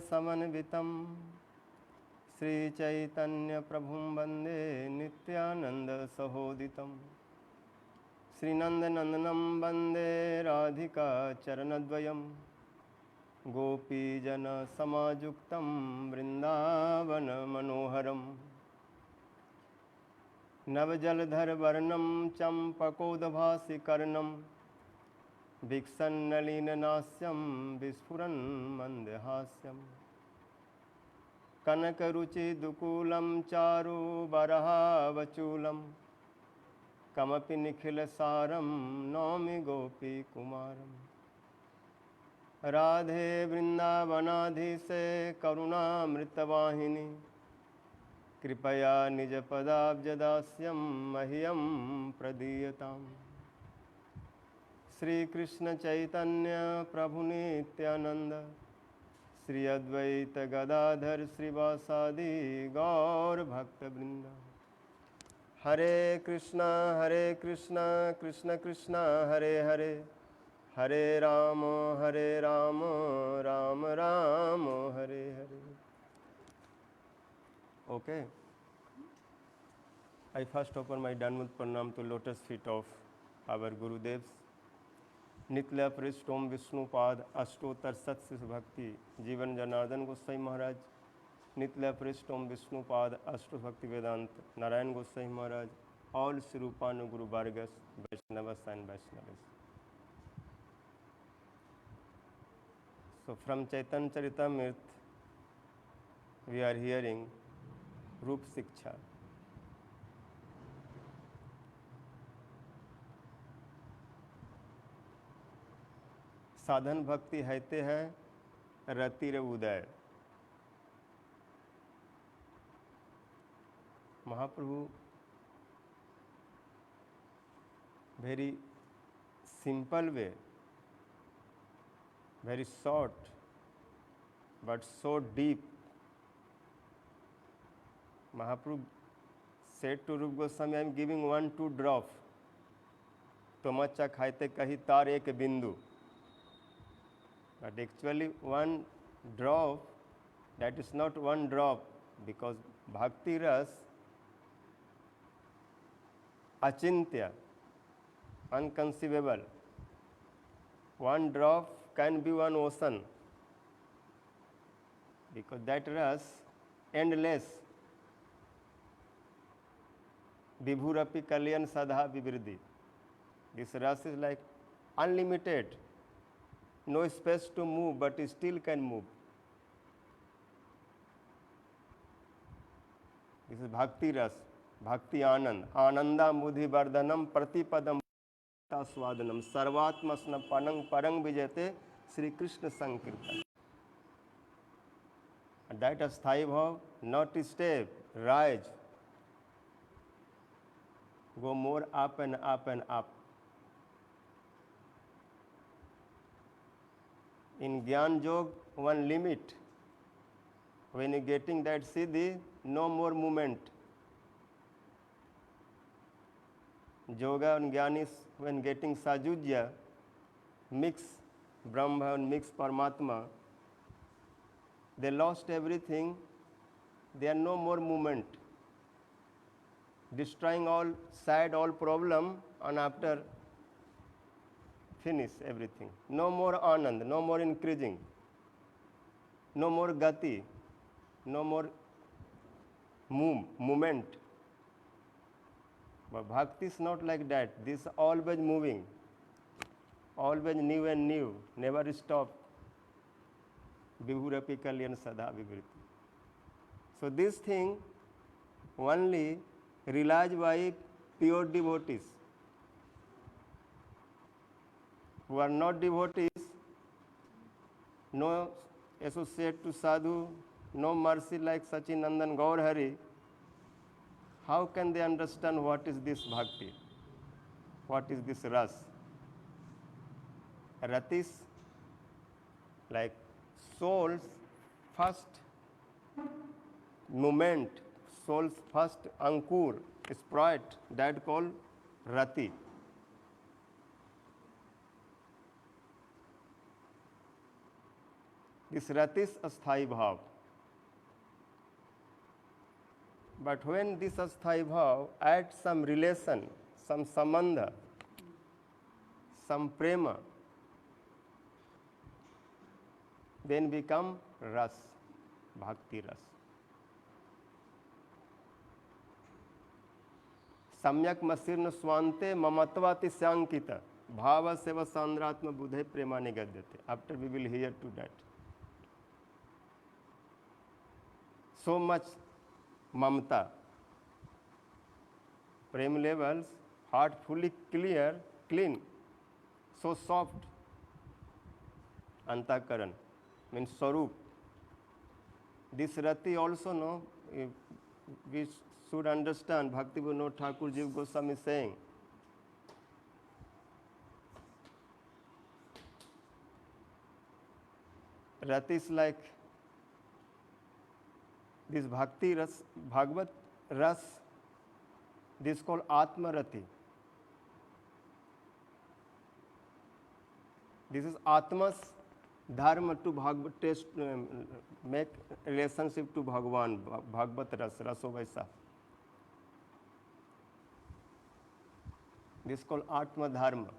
समन्वितं श्रीचैतन्यप्रभुं वन्दे नित्यानन्दसहोदितं श्रीनन्दनन्दनं वन्दे राधिका चरणद्वयं गोपीजनसमायुक्तं वृन्दावनमनोहरं नवजलधरवर्णं चम्पकोदभासिकर्णं विक्षन्नलिननास्यं विस्फुरन् मन्दहास्यं कनकरुचिदुकूलं चारुबरहावचूलं कमपि निखिलसारं नौमि गोपीकुमारं राधे वृन्दावनाधीशे करुणामृतवाहिनी कृपया निजपदाब्जदास्यं मह्यं प्रदीयताम् श्रीकृष्ण चैतन्य प्रभु नित्यानंद श्री अद्वैत गदाधर श्रीवासादि गौर भक्तवृंद हरे Krishna Krishna Krishna Hare Hare Hare Ram Ram Ram Hare Hare. Okay. I first offer my Dandavat Pranam to lotus feet of our Gurudevs. नित्य पृष्ठ ओम विष्णुपाद अष्टोत्तर सत्य भक्ति जीवन जनार्दन गोसाई महाराज. नित्य पृष्ठ ओम Vishnupad Ashta Bhakti Vedanta Narayan Gosai Maharaj. All Srirupanuguru Vargas, Vaishnavas and Vaishnavas. So from Chaitanya Charitamrita we are hearing Rup Shiksha. साधन भक्ति हैते हैं रतिर उदय. महाप्रभु very simple way, very short but so deep. Mahaprabhu said to Rupa Goswami, I am giving 1-2 drop. तमच्चा खाते कही तार एक बिंदु. But actually one drop, that is not one drop, because bhakti ras achintya, unconceivable. One drop can be one ocean, because that ras endless. Vibhurapi kalyan sadha vivriddhi. This ras is like unlimited. No space to move, but it still can move. This is bhakti ras, bhakti anand, ananda mudhi vardhanam pratipadam swadanam sarvatmasna panang parang vijate Sri Krishna Sankirtan. And that is sthayi bhav, not step, rise, go more up and up and up. In Gyan Yog, one limit. When you getting that siddhi, no more movement. Yoga and Gyanis, when getting sajujya, mix Brahma and mix Paramatma, they lost everything. There are no more movement. Destroying all sad, all problem, and after finish everything. No more anand, no more increasing, no more gati, no more movement. But bhakti is not like that. This is always moving, always new and new, never stop. Vibhurapi kalyan sadha vivriti. So this thing only realized by pure devotees. Who are not devotees, no associate to sadhu, no mercy like Sachinandan Gaur Hari, how can they understand what is this bhakti? What is this ras? Ratis, like soul's first moment, soul's first ankur, sprite, that called rati. This rati is asthai bhav. But when this asthai bhav adds some relation, some sambandha, some prema, then become ras, bhakti ras. सम्यक मसीर्ण Svante ममत्वाति सांकिता भाव सेव सांद्रात्म बुधे प्रेमा निगद्यते. After we will hear to that. So much mamta, prem levels, heart fully clear, clean, so soft. Antakaran means Swarup. This rati also, no, we should understand. Bhakti Vinod Thakur Jiva Goswami is saying, rati is like this bhakti ras, Bhagavat ras, this is called Atma Rati. This is Atma's dharma to Bhagavat taste, make relationship to Bhagavan, Bhagavat ras, raso vaisa. This is called Atma Dharma.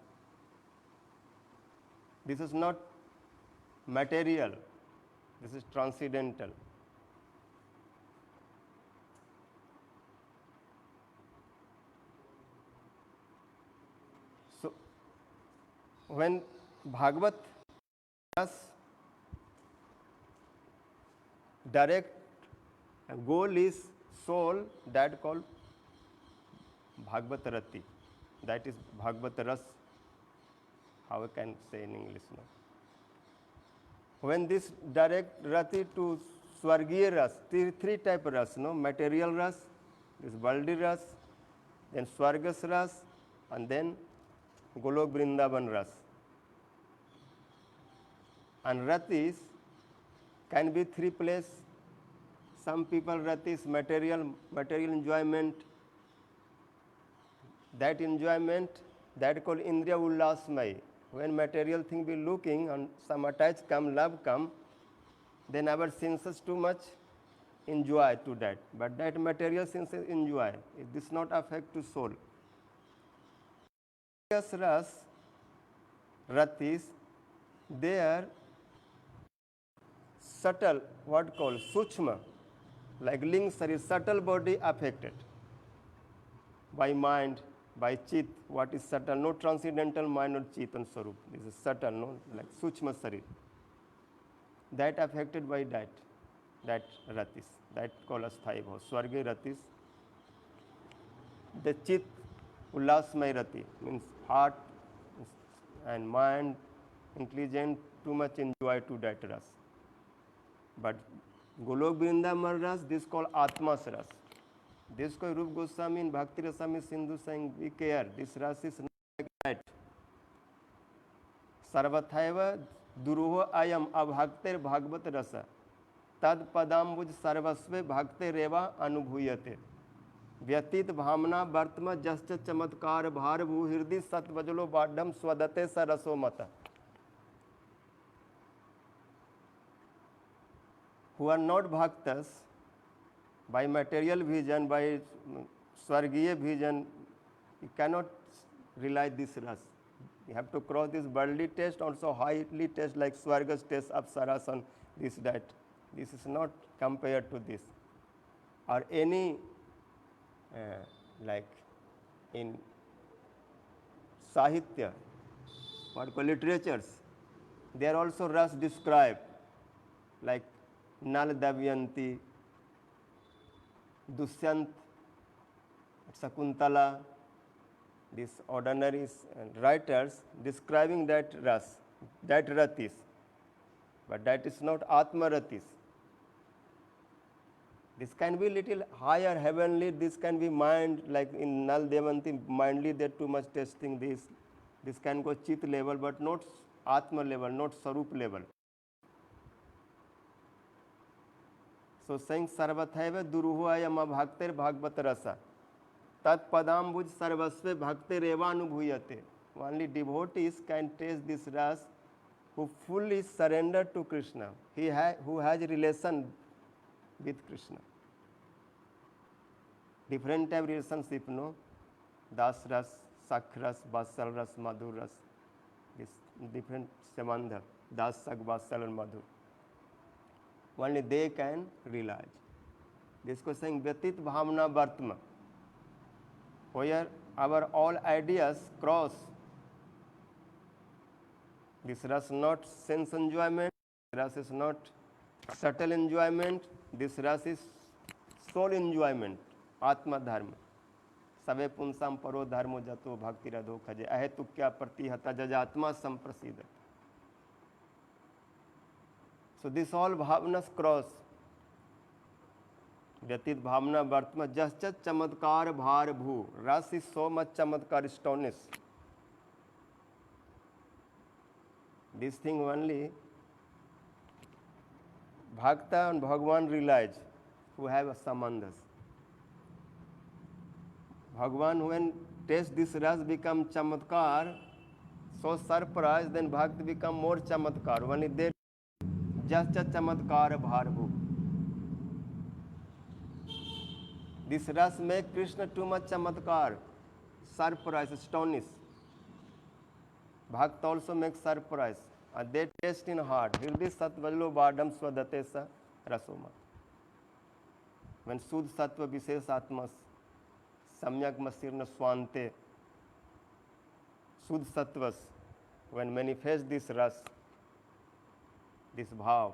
This is not material, this is transcendental. So, when Bhagavat ras direct goal is soul, that called Bhagavat Rati. That is Bhagavat ras, how I can say in English now. When this direct rati to Swargiya ras, three type ras, no, material ras, this worldly ras, then Swargas ras, and then Golok Vrindavan ras. And ratis can be three places. Some people ratis material enjoyment. That enjoyment, that called Indriya Ullasmay. When material thing be looking and some attach come, love come, then our senses too much enjoy to that. But that material senses enjoy. It does not affect to soul. Ras, ratis, they are subtle, what called Suchma, like ling sari, subtle body affected by mind, by chit. What is subtle? No transcendental mind or chit and swarup. This is subtle, no, like Suchma Sarir. That affected by that ratis, that called asthai bhav, Swargay ratis. The chit, ullasmay rati, means heart and mind, intelligent, too much enjoy to that ras. But Golok Vrindavan ras, this called Atma's ras. This is Rupa Goswami in Bhakti Rasami Sindhu saying, be care, this ras is not like that. Sarvathaiva duruho ayam abhakter bhagavat rasa tad padambuj sarvasve bhakte reva anubhuyate व्यतीत भावना वर्तम जश्च चमत्कार भार भू हृदय सत्वजलो बाढ़ स्वदते स रसो मत. Who are not bhaktas, by material vision, by Swargiya vision, you cannot realize this ras. You have to cross this worldly test, also highly test like Swargas test, Apsaras and this, that. This is not compared to this. Or any, like in Sahitya, what called literatures, they are also ras described, like Nal Damayanti, Dushyant, Sakuntala, these ordinary writers describing that ras, that ratis. But that is not Atma ratis. This can be little higher, heavenly, this can be mind, like in Nal Damayanti, mindly they are too much testing this. This can go Chit level, but not Atma level, not Sarup level. So saying Sarvathaiva Duruhayam Bhakter Bhagavat Rasa Tat Padambuj Sarvasve Bhakter Eva Anubhuyate. Only devotees can taste this ras who fully surrendered to Krishna, who has relation with Krishna. Different type relationship, no? Das ras, Sakh ras, Vasal ras, Madhur ras. This different sambandha, Das, Sakh, Vasal and Madhur. Only they can realize. This is saying Vyatit Bhavna Vartma, where our all ideas cross. This ras not sense enjoyment, ras is not subtle enjoyment, this ras is soul enjoyment, Atma Dharma. Save punsam paro dharmo jato bhakti radho khaje ahetukya pratihata jajatma samprasida. So this all bhavnas cross. Vyatit bhavna vartma jaschat chamatkar bhar bhu. Ras is so much chamatkar astonished. This thing only Bhakta and Bhagwan realize who have sambandhas. Bhagwan when taste this ras become chamatkar, so surprised, then Bhakti become more chamatkar. Only they just chamatkar bharbu. This ras make Krishna too much chamatkar, surprise, astonished. Bhakt also makes surprise. And they taste in heart. Hirdi satvajlo badam swadate sa rasoma. When Sud Sattva Vises Atmas Samyak Masirna Swante, Sud Sattvas, when manifest this ras, this bhav,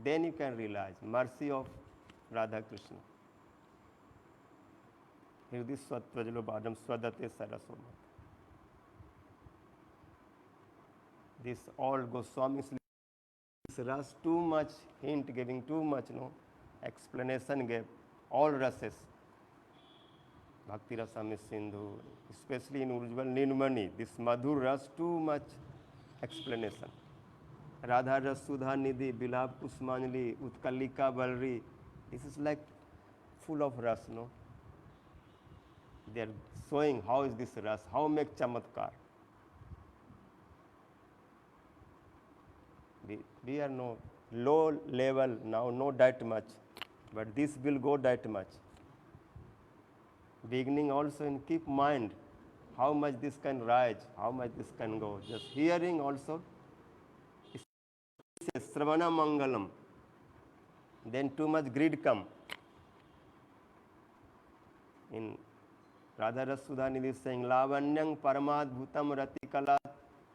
then you can realize mercy of Radha Krishna. Hirdi satvajlo badam swadate sa rasoma. This all Goswamis, this ras too much hint giving, too much explanation gave, all rases. Bhakti Rasam Sindhu, especially in Ujjwal Nilmani, this Madhur ras too much explanation. Radha ras Sudha Nidhi, Bilab Kusmanjali, Utkalika Balri, this is like full of ras, no? They are showing how is this ras, how make chamatkar. We are no low level now, no that much, but this will go that much. Beginning also in keep mind how much this can rise, how much this can go. Just hearing also, Sravana Mangalam, then too much greed come. In Radha Rasudha Nidhi is saying, Lavanyang Paramad Bhutam Ratikala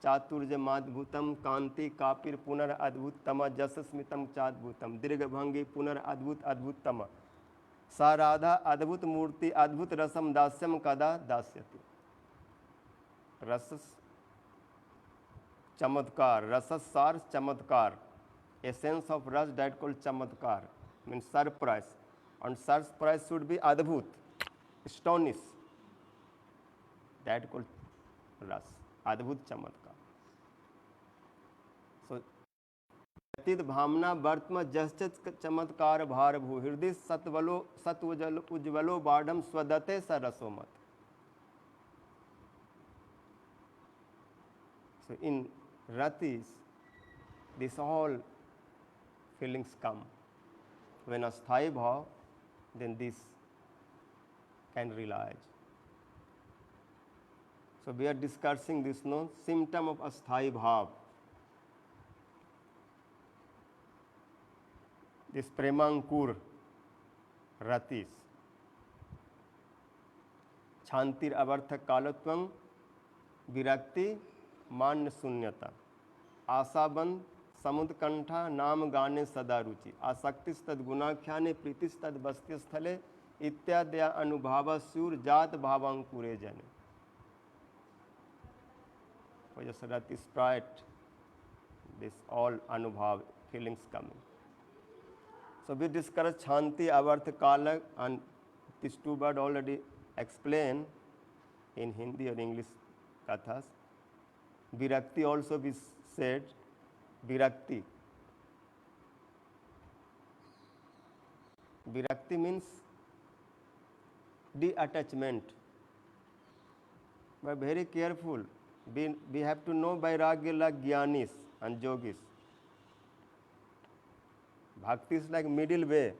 Chaturja Madbhutam Kanti Kapir Punar Adbhuttama Jasasmitam Chadbhutam Dirgabhangi Punar Adbhut Adbhuttama Sa Radha Adbhut Murti Adbhut Rasam Dasyam Kada Dasyati. Rasas Chamatkar, Rasas Sar Chamatkar, essence of ras that called Chamatkar, means surprise. And surprise should be Adbhut, astonish. That called ras, Adbhut Chamatkar. So, Vyatit Bhamna Vartma Jaschat Chamatkar Bhar Bhu Hirdi Satvajalo Badam Swadate Sa Rasomat. So, in Ratis, this all feelings come. When a sthai bhav, then this can realize. So, we are discussing this symptom of asthai bhav. This premankur ratis. Chantir avartha kalatvam virakti मान शून्यता आशाबंध समुद्कंठा नाम गाने सदा रुचि आसक्तिस तद गुणाख्याने प्रीतिस तद बस्ती स्थले इत्यादि अनुभाव सूर जात भावांकुरे जने. Just that is sprite, this all anubhav feelings coming. So we discussed Chanti, Avartha, Kala, and these two words already explained in Hindi or English kathas. Virakti also be said, Virakti. Virakti means detachment. But very careful. We have to know Vairagya like Jnanis and Yogis. Bhakti is like middle way.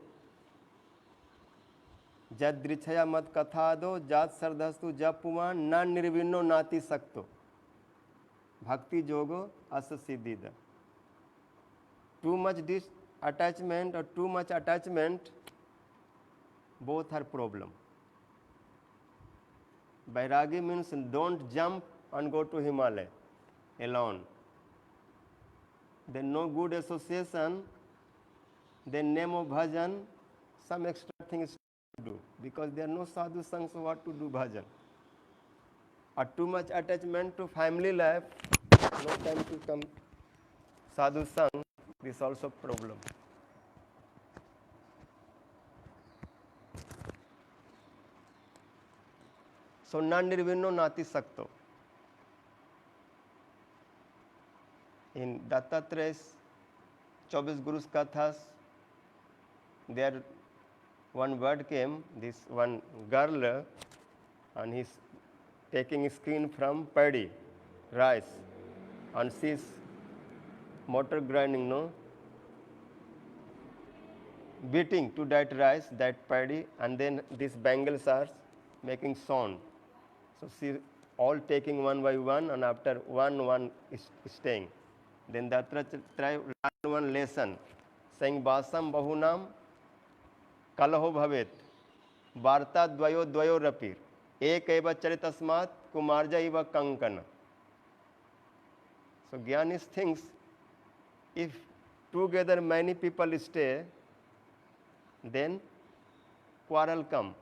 Jad drichaya mat kathado, jat sardhastu japuman, na nirvinno nati sakto. Bhakti jogo asa siddhida. Too much attachment or too much attachment, both are problem. Vairagi means don't jump and go to Himalaya alone. Then no good association, then name of bhajan, some extra things to do. Because there are no sadhu sanghs, so what to do bhajan? Or too much attachment to family life, no time to come sadhu sang, this is also problem. So non-nirvinno nati sakto. In Dattatreya's 24 Gurus Kathas, there one word came, this one girl, and he's taking skin from paddy, rice, and she's motor grinding, no? Beating to that rice, that paddy, and then these bangles are making sound. So she all taking one by one, and after one is staying. Then Dattatreya learned one lesson, saying Basam Bahunam Kalaho Bhavet Varta Dvayo Rapir Ek eva Charitasmat Kumarja eva Kankana. So Gyanis thinks if together many people stay, then quarrel come.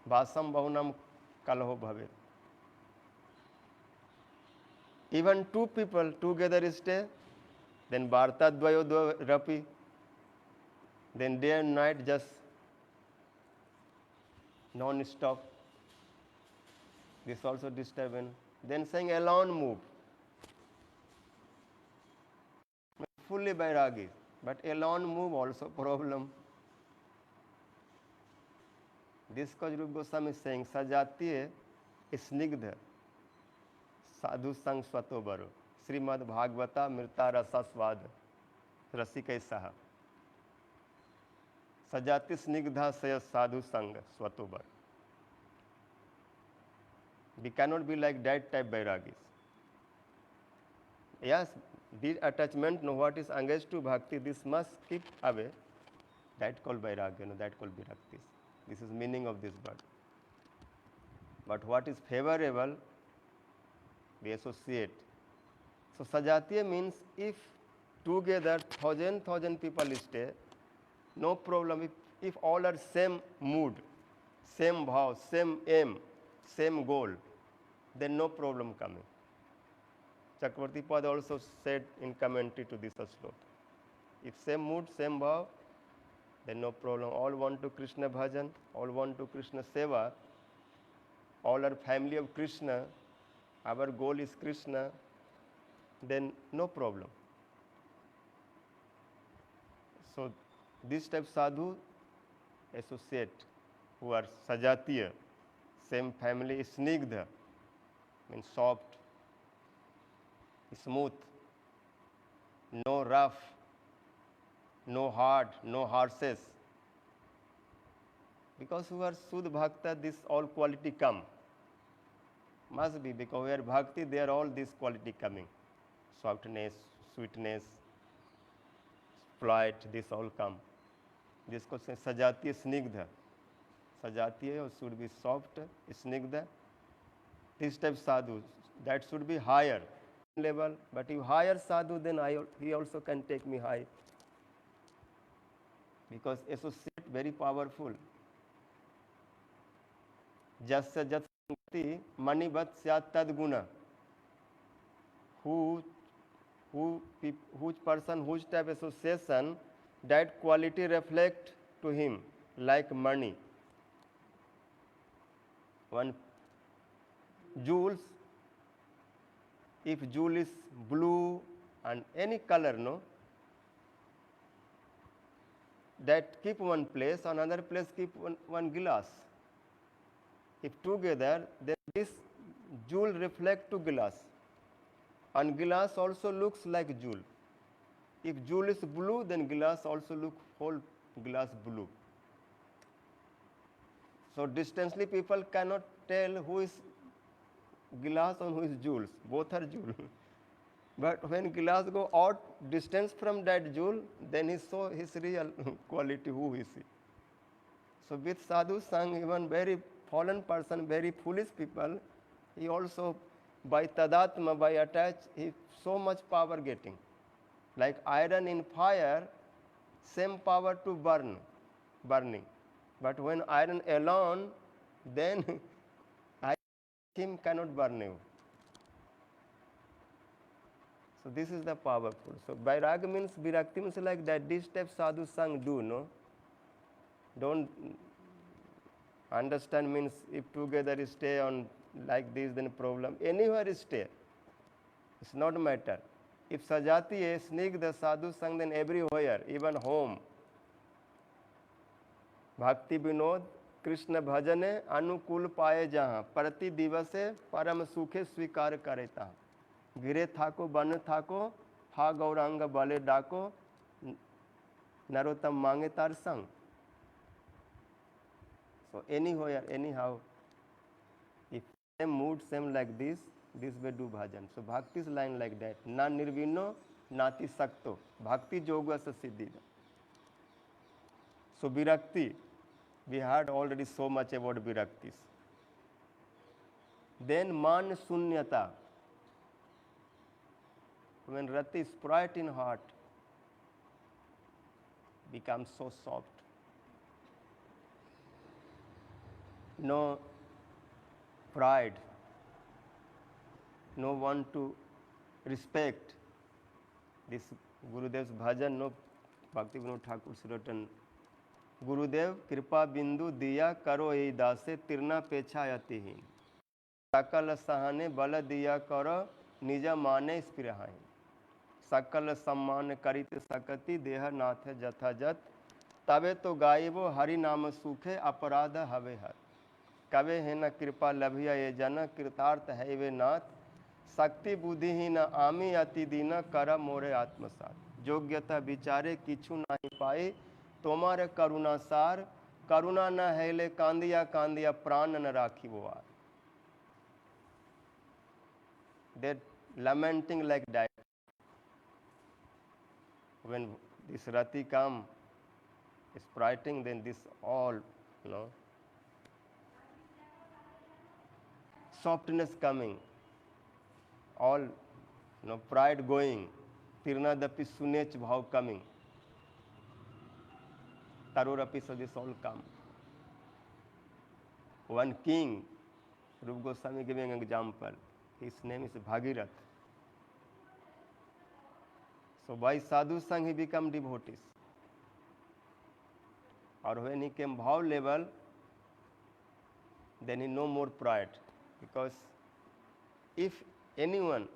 Basam Bahunam Kalaho Bhavet. Even two people together stay, then Varta Dvayo Rapi, then day and night just non-stop. This also disturbance. Then saying alone move. Fully Vairagi, but alone move also problem. This cause Rupa Goswami is saying, Sajatiye snigdha sadhu sang swato baro. Srimad Bhagavata Mirta Rasa Swad Rasikai Saha. Sajati snigdha saya sadhu sang swato baro. We cannot be like that type Vairagis. Yes, this attachment, no, what is engaged to bhakti, this must keep away. That called Vairagya, no, that called Viraktis. This is meaning of this word. But what is favorable, we associate. So Sajatiya means if together thousand people stay, no problem. If all are same mood, same bhav, same aim, same goal, then no problem coming. Chakravarti Pad also said in commentary to this slok. If same mood, same bhav, then no problem. All want to Krishna bhajan, all want to Krishna seva, all are family of Krishna, our goal is Krishna, then no problem. So this type sadhu associate who are Sajatiya, same family, snigdha, means soft, smooth, no rough, no hard, no harshness. Because who are Sudh Bhakta, this all quality come. Must be, because we are Bhakti, there all this quality coming. Softness, sweetness, flight, this all come. This called Sajatiya Snigdha. Sajatiya should be soft, Snigdha. This type sadhu, that should be higher level, but if higher sadhu, then he also can take me high. Because associate very powerful. Jasya jat sangati mani vat syat tad guna. Whose person, whose type association, that quality reflect to him like money. One jewels, if jewel is blue and any color, no, that keep one place, another place keep one glass. If together, then this jewel reflect to glass, and glass also looks like jewel. If jewel is blue, then glass also look whole glass blue. So distantly people cannot tell who is glass and who is jewels. Both are jewel. But when glass go out distance from that jewel, then he saw his real quality, who is he. So with sadhu sang, even very fallen person, very foolish people, he also by tadatma, by attach, he so much power getting. Like iron in fire, same power to burning. But when iron alone, then him cannot burn you. So this is the powerful. So Vairagya means, Virakti means like that, this step sadhu sang do, no? Don't understand means if together stay on like this, then problem. Anywhere stay. It's not matter. If sajati hai, snigdha sadhu sang, then everywhere, even home. भक्ति विनोद कृष्ण भजने अनुकूल पाए जहाँ प्रति दिवसे परम सुखे स्वीकार करे ता गिरे थाको बन थाको हा गौरांग बले डाको नरोत्तम मांगे तार संग. So anywhere, anyhow, if same mood, same like this way do bhajan. So bhakti's line like that. Na nirvino nati sakto. Bhakti yoga sa siddhi. So virakti, we heard already so much about viraktis. Then man sunyata. When rati is sprite in heart, becomes so soft. No pride, no want to respect. This Gurudev's bhajan, no Bhakti Vinod Thakur written, Gurudev कृपा बिंदु दिया करो ए दासे तिरना पेछा यतिहीन सकल सहने बल दिया करो निज माने स्पिरहाइन सकल सम्मान करित सकति देह नाथ जथाजत तबे तो गायबो हरि नाम सुखे अपराध हवे हर कवे है न कृपा लभिया ये जन कृतार्थ है वे नाथ शक्ति बुद्धि ही न आमी अति दीन कर मोरे आत्मसात योग्यता विचारे किछु नहीं पाए तोमारे करुणा सार करुणा न हेले कांदिया कांदिया प्राण न राखी वो are. They lamenting like that. When this rati come, spriting, then this all, softness coming, all, pride going, tirna dapi sunech bhav coming. Tarorapi, so this all come. One king, Rupa Goswami giving an example, his name is Bhagirath. So by sadhu sang he become devotees. Or when he came bhav level, then he no more pride. Because if anyone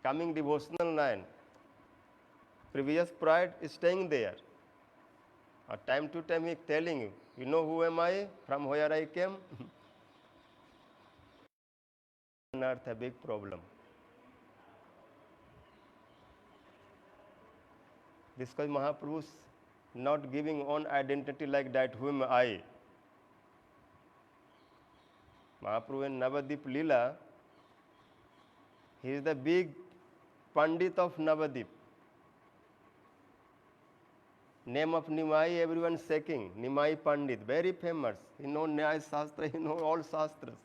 coming devotional line, previous pride is staying there. Or time to time he telling you, you know who am I, from where I came? On earth a big problem. Because Mahaprabhu's not giving own identity like that, who am I? Mahaprabhu in Navadip Leela, he is the big Pandit of Navadip. Name of Nimai, everyone shaking. Nimai Pandit, very famous. He know Nyaya Shastra, he know all Shastras.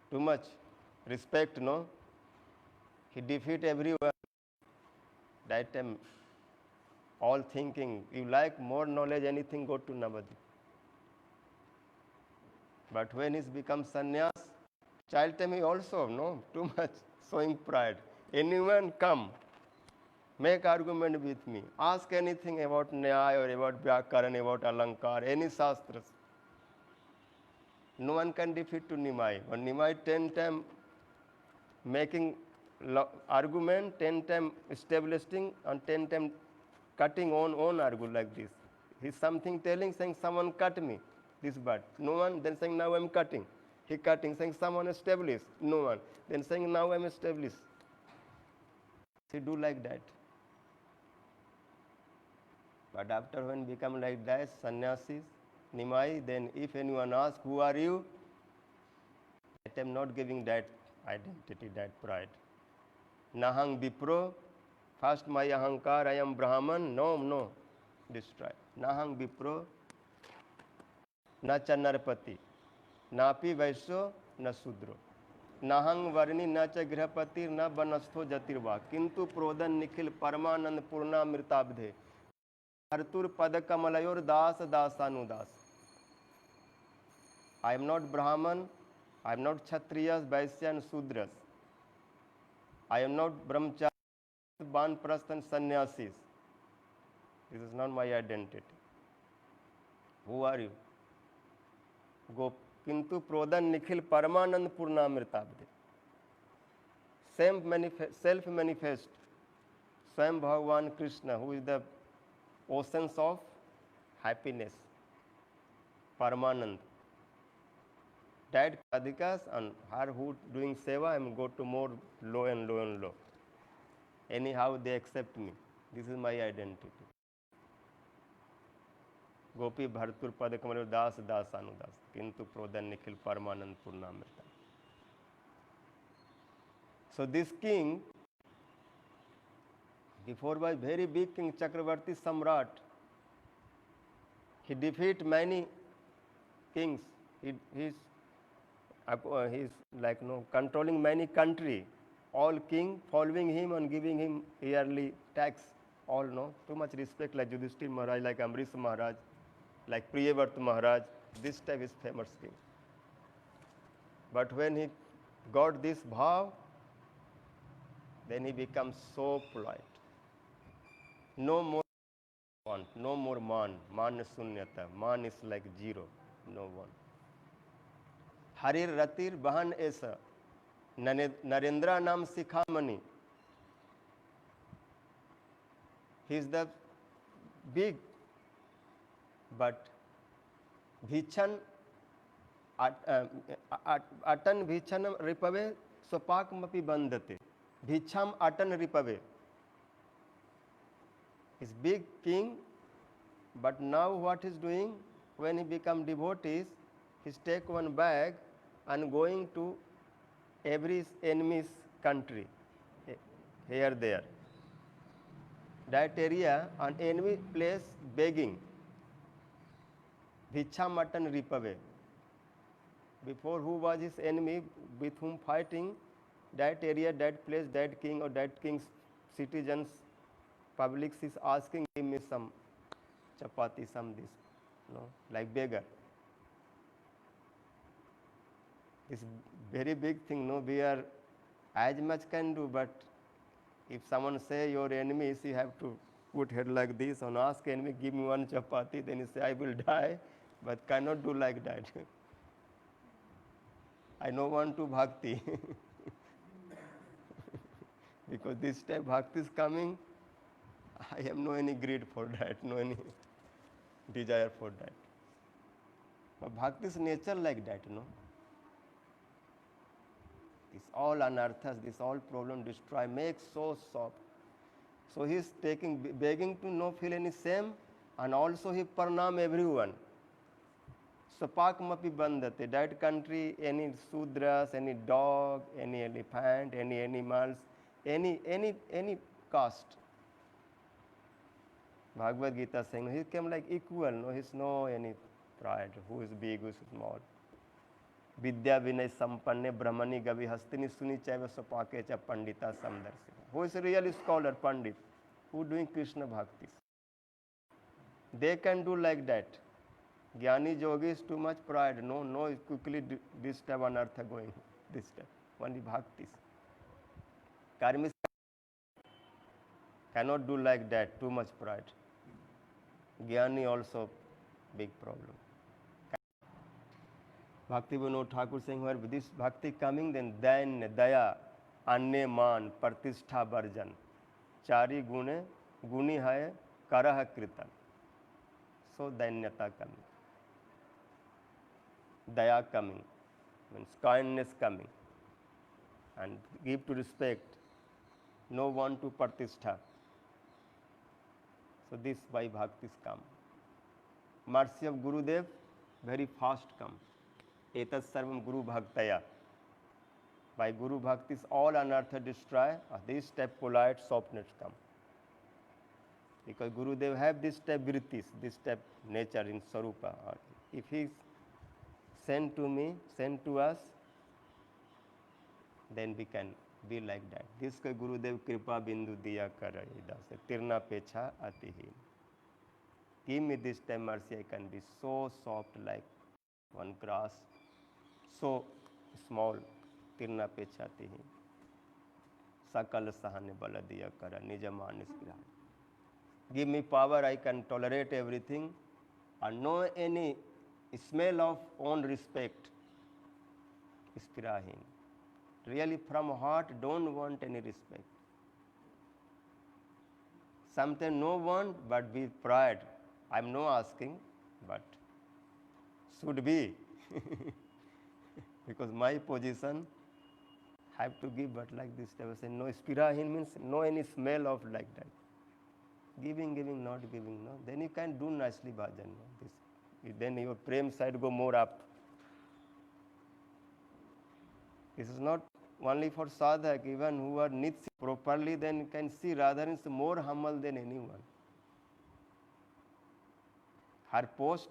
Too much respect, no? He defeat everyone. That time, all thinking, you like more knowledge, anything, go to Navadip. But when he's become sannyas, child time he also, no? Too much showing pride. Anyone come. Make argument with me. Ask anything about Nyaya or about Vyakaran, about Alankar, any Shastras. No one can defeat to Nimai. When Nimai 10 times making argument, 10 times establishing, and 10 times cutting own argument like this. He's something telling, saying someone cut me, this bird. No one, then saying now I'm cutting. He cutting, saying someone established, no one. Then saying now I'm established. He do like that. But after when become like that, sannyasis, Nimai, then if anyone asks, who are you? I am not giving that identity, that pride. Nahang Vipro, first my ahankar, I am Brahman. No, destroy. Nahang Vipro, na Chanarpati, napi Vaisyo, na Sudro. Nahang Varni, na cha Grihapati, na Banastho Jatirva, Kintu Prodan Nikhil Paramanand Purna Mritabdhe. Artur Padakamalayur Das Dasanudas. I am not Brahman, I am not Kshatriyas, Vaisya and Sudras. I am not Brahmachari, Banprasth and Sannyasis. This is not my identity. Who are you? Go Kintu Prodan Nikhil Paramanand Purnamritabde. Self-manifest Swayam Bhagavan Krishna, who is the oceans of happiness, Paramanand. That Adhikas and her who doing seva, I am go to more low and low and low. Anyhow, they accept me. This is my identity. Gopi Bhartur Padakamaru Das Das Anudas. Kintu Prodan Nikhil Paramanand Purnamrita. So this king, before was very big king, Chakravarti Samrat. He defeat many kings. He's like controlling many country. All king following him and giving him yearly tax. All too much respect, like Yudhishthir Maharaj, like Amrish Maharaj, like Priyavrata Maharaj. This type is famous king. But when he got this bhav, then he becomes so polite. No more want, no more man. Man sunyata. Man is like zero. No one. Harir Ratir Bahan Esa. Narendra Nam Sikhamani. He is the big, but Bhichan Atan Bhichanam Ripave Sopakmapi Bandate. Bhicham Atan Ripave. Is big king, but now what he's doing, when he become devotees, he's take one bag and going to every enemy's country, here, there. That area, an enemy place begging. Bhicham Ripave. Before, who was his enemy, with whom fighting, that area, that place, that king or that king's citizens, public is asking, give me some chapati, some this, like beggar. It's very big thing, we are as much can do, but if someone say your enemies, you have to put head like this and ask enemy, give me one chapati, then you say, I will die, but cannot do like that. I don't want to bhakti. Because this type bhakti is coming, I have no any greed for that, no any desire for that. But bhakti's nature like that, This all anarthas, this all problem destroy, make so soft. So he is begging to no feel any shame, and also he pranam everyone. Sapakmapi bandate, that country, any sudras, any dog, any elephant, any animals, any caste. Bhagavad Gita saying he came like equal, he's no any pride, who is big, who is small. Vidya Vinay Sampanne Brahmani Gavi Hastini Suni Chaiva Sapake Cha Pandita Samdarsina. Who is a real scholar, Pandit, who doing Krishna Bhakti. They can do like that. Jnani Yogi is too much pride. No, quickly this type anartha going, this type. Only Bhaktis. Karmis cannot do like that, too much pride. Jnani also big problem. Bhakti Vinod Thakur saying, where this bhakti coming, then daya, anye man, pratishtha varjan, chari gune, guni hai, karah kritan. So dainyata coming. Daya coming. means kindness coming, and give to respect, no one to pratishtha. So this by bhaktis come. Mercy of Gurudev very fast come. Etat sarvam Guru Bhaktaya. By Guru Bhaktis all unearth destroy. This type polite softness come. Because Gurudev have this type vrittis, this type nature in Sarupa. If he send to me, send to us, then we can be like that. This ka Gurudev kripa bindu diya karai das. Tirna pecha atihin. Give me this time mercy, I can be so soft like one grass, so small. Tirna pecha atihin. Sakal sahane bala diya kara nijaman ispira. Give me power, I can tolerate everything, and no any smell of own respect. Ispirahin. Really from heart don't want any respect. Sometimes no want, but with pride. I'm no asking, but should be. Because my position have to give, but like this type of say no spirahin means no any smell of like that. Giving, not giving, no. Then you can do nicely bhajan. No? Then your prem side go more up. This is not only for sadhak, even who are nitya properly, then you can see Radharani is more humble than anyone. Her post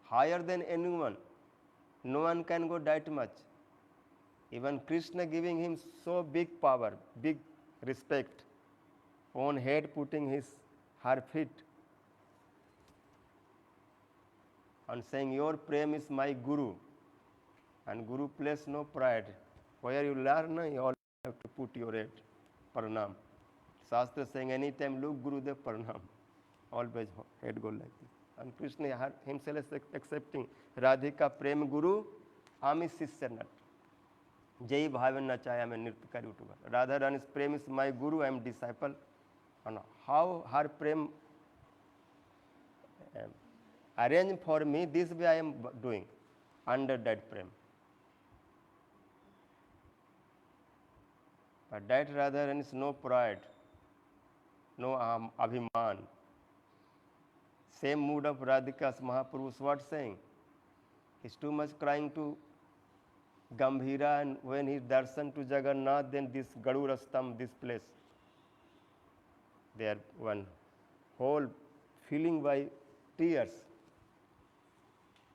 higher than anyone. No one can go that much. Even Krishna giving him so big power, big respect. On head putting her feet and saying, your prem is my Guru. And Guru place no pride. Where you learn, you all have to put your head. Pranam. Shastra saying, anytime look Gurudev Pranam. Always head go like this. And Krishna himself is accepting. Radhika prem Guru, ami sisya nat. Jai bhavan nachaya mein nirtya kari utuga. Radharani's prem is my Guru, I am disciple. And how her prem arranged for me, this way I am doing under that prem. But that rather is no pride, no abhiman. Same mood of Radhika's Mahaprabhu's what saying? He's too much crying to Gambhira, and when he darshan to Jagannath, then this Gadurastam, this place, they are one whole feeling by tears.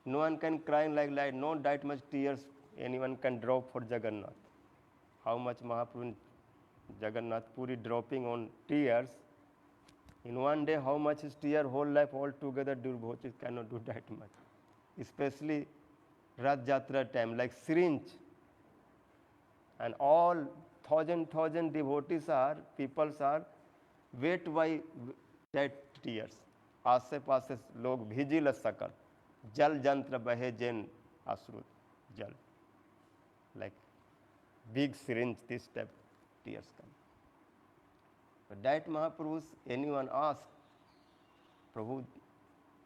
No one can cry like that, not that much tears anyone can drop for Jagannath. How much Mahaprabhu Jagannath Puri dropping on tears. In one day, how much is tear, whole life altogether, Durbhochis cannot do that much. Especially Rath Jatra time, like syringe. And all thousand devotees are, peoples are, wait by that tears. आसे पासे लोग vigil सकल जल जंत्र बहे जैन अश्रु जल, like big syringe, this type tears come. But that Mahaprabhu's, anyone ask, Prabhu,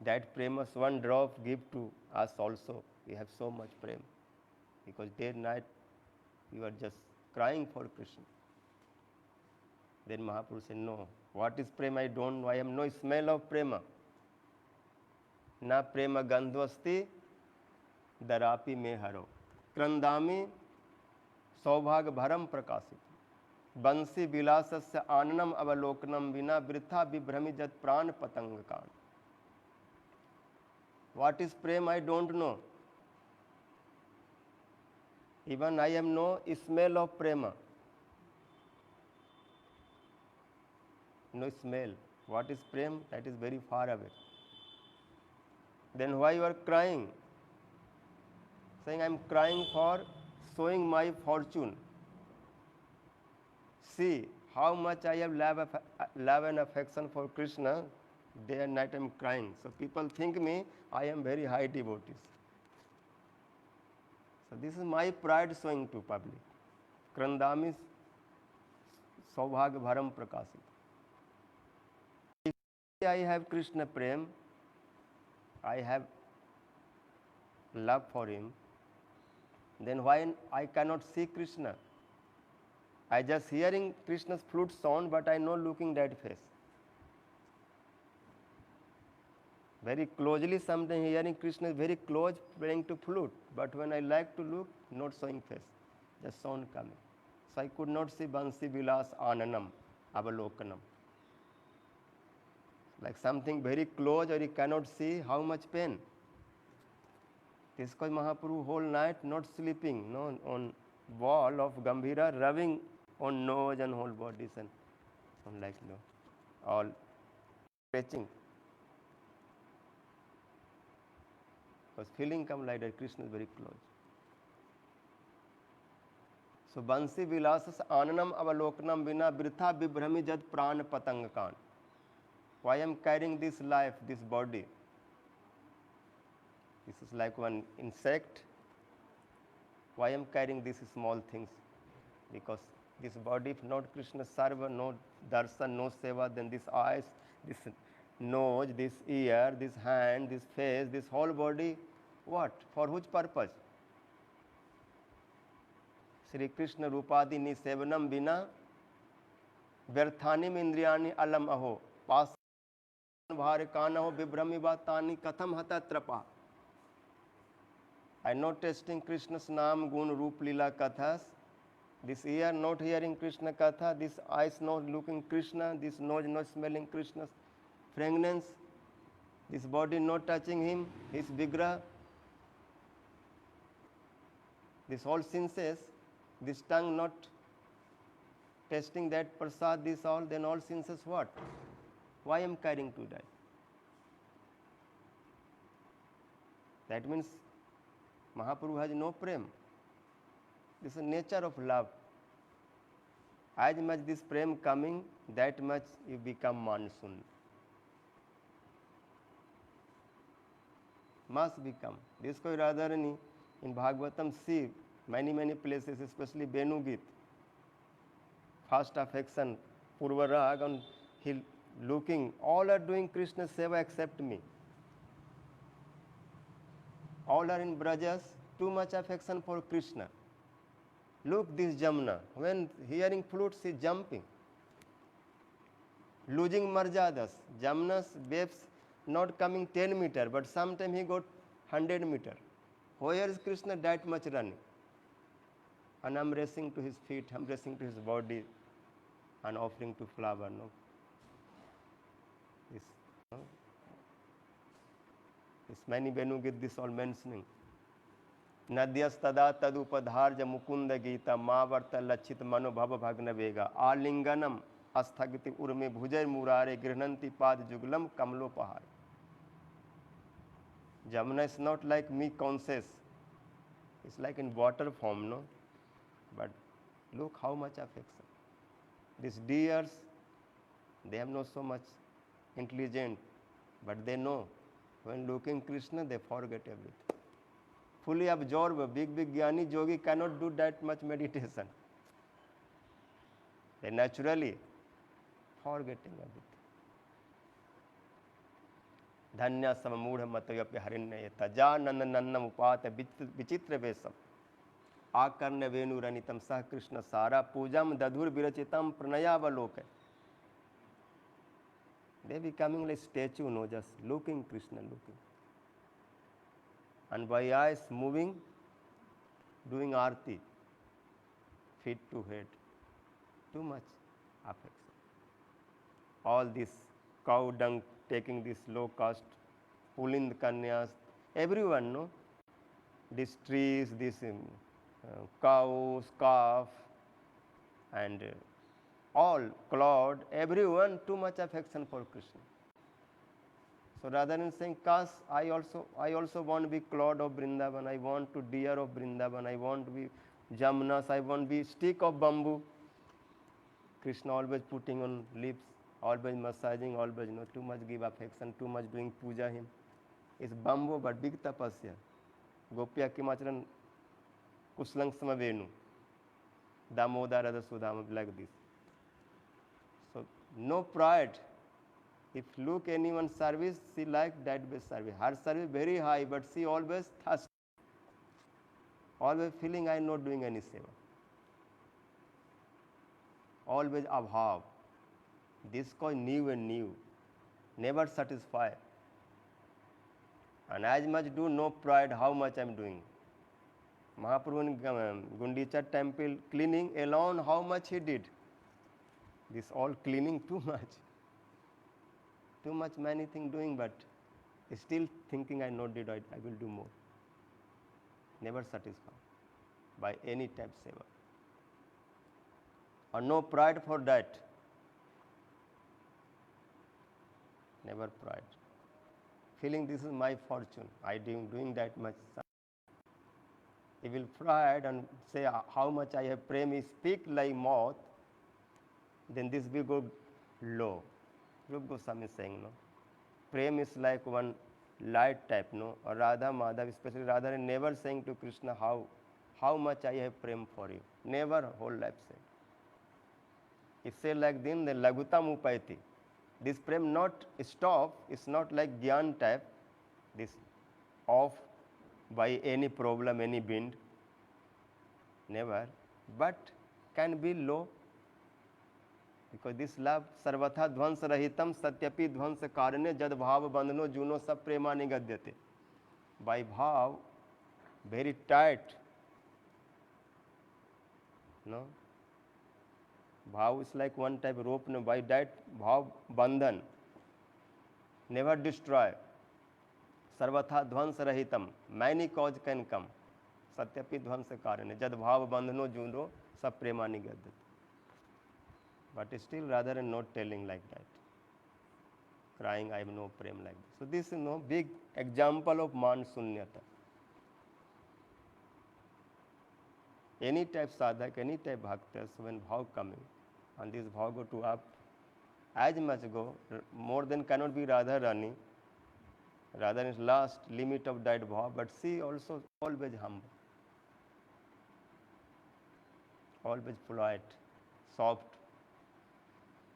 that premas one drop give to us also. We have so much prem. Because day and night you are just crying for Krishna. Then Mahaprabhu said, no. What is prema? I don't know. I have no smell of prema. Na prema gandhvasti darapi me haro. Krandami saubhag bharam prakasit. Bansi vilasasya ananam avalokanam vina vritha vibhrami jat pran patanga kan. What is prema? I don't know. Even I have no smell of prema. No smell. What is prem? That is very far away. Then why you are crying? Saying, I am crying for showing my fortune. See how much I have love and affection for Krishna. Day and night I am crying. So people think me, I am very high devotees. So this is my pride showing to public. Krandami saubhag bharam prakasit. I have Krishna prem, I have love for him, Then why I cannot see Krishna? I just hearing Krishna's flute sound, but I not looking that face. Very closely, sometimes hearing Krishna is very close, playing to flute. But when I like to look, not showing face, just sound coming. So I could not see Bansi Vilas Ananam, Avalokanam. Like something very close, or you cannot see, how much pain. This cause Mahaprabhu whole night not sleeping, no, on wall of Gambhira, rubbing on nose and whole bodies and like all stretching. Because feeling come like that Krishna is very close. So Bansi Vilasas Ananam Avalokanam Vina Birtha Vibhrami Jad Pran Patangakan. Why I am carrying this life, this body? This is like one insect. Why I am carrying these small things? Because this body, if not Krishna Sarva, no darshan, no seva, then this eyes, this nose, this ear, this hand, this face, this whole body, what? For which purpose? Sri Krishna Rupadi ni sevanam vina व्यर्थानिम इंद्रियाणि अलम अहो पास भार कानहो विभ्रमी बातानि कथम हता त्रपा. I not tasting Krishna's Nam, Gun, Roop, Lila, Kathas. This ear not hearing Krishna Katha, this eyes not looking Krishna, this nose not smelling Krishna's fragrance, this body not touching him, his vigraha, this whole senses, this tongue not tasting that prasad, this all, then all senses what? Why I am carrying to that? That means Mahaprabhu has no prem. This is the nature of love. As much this prem coming, that much you become monsoon. Must become. This koi Radharani in Bhagavatam see many places, especially Venu Git. First affection, Purva Rag, and he looking, all are doing Krishna Seva except me. All are in Brajas, too much affection for Krishna. Look this Jamna, when hearing flutes he is jumping. Losing marjadas, Jamna's waves not coming 10 meter, but sometime he got 100 meter. Where is Krishna that much running? And I am racing to his feet, I am racing to his body and offering to flower. No? This many Venu get this all mentioning. Nadyastada tadupadharja mukunda gita mavarta lachit mano bhava bhagna vega alinganam asthagiti urme bhujay murare grihnanti pad juglam kamlo pahar. Jamuna is not like me conscious. It's like in water form, no? But look how much affection. These deers, they have not so much intelligent, but they know when looking Krishna, they forget everything. Fully absorbed, big jnani yogi cannot do that much meditation. They naturally forgetting everything. Dhanya samamudha matayapya harinnaya tajananda nannam upata vichitra vesam akarna venu ranitam sah Krishna sara pujam dadhur virachitam pranayavaloka. They becoming like statue, no, just looking Krishna, looking. And by eyes moving, doing arti, feet to head. Too much affection. All this cow dung, taking this low caste, pulling the kanyas, everyone, no? These trees, these cows, calf, and all, cloud, everyone, too much affection for Krishna. So rather than saying, Kash, I also want to be cloud of Vrindavan, I want to deer of Vrindavan, I want to be Jamnas, I want to be stick of bamboo. Krishna always putting on lips, always massaging, always, too much give affection, too much doing puja him. It's bamboo, but big tapasya. Gopya Kimacharan Kuslang Samavenu, Damodara Sudama, like this. So no pride. If look anyone's service, she like that best service. Her service very high, but she always thirsty. always feeling I am not doing any seva. Always abhav. This cause new and new, never satisfied. And as much do no pride how much I am doing. Mahaprabhu in Gundicha temple cleaning alone, how much he did. This all cleaning too much. Too much many things doing, but still thinking I not did, I will do more. Never satisfied by any type seva. Or no pride for that. Never pride. Feeling this is my fortune, I am doing that much. He will pride and say how much I have prem, he speak like moth, then this will go low. Rupa Goswami is saying, no? Prem is like one light type, no? Or Radha Madhav, especially Radha, is never saying to Krishna how much I have prem for you. Never whole life say. If say like then Lagutam Upayati. This prem not stop, it's not like Gyan type, this off by any problem, any bind. Never. But can be low. Because this love sarvatha dhvans rahitam satyapi dhvans karane jad bhav bandhano juno sab prema nigadyate. By bhav, very tight. No? Bhav is like one type of rope. No? By that bhav bandhan, never destroy. Sarvatha dhvans rahitam, many cause can come. Satyapi dhvans karane jad bhav bandhano juno sab prema nigadyate. But still rather than not telling like that. Crying, I have no prem like this. So this is no big example of man sunyata. Any type sadhak, any type bhaktas, when bhav coming, and this bhav go to up, as much go, more than cannot be Radha Rani. Radha is last limit of that bhav, but she also always humble. Always polite, soft.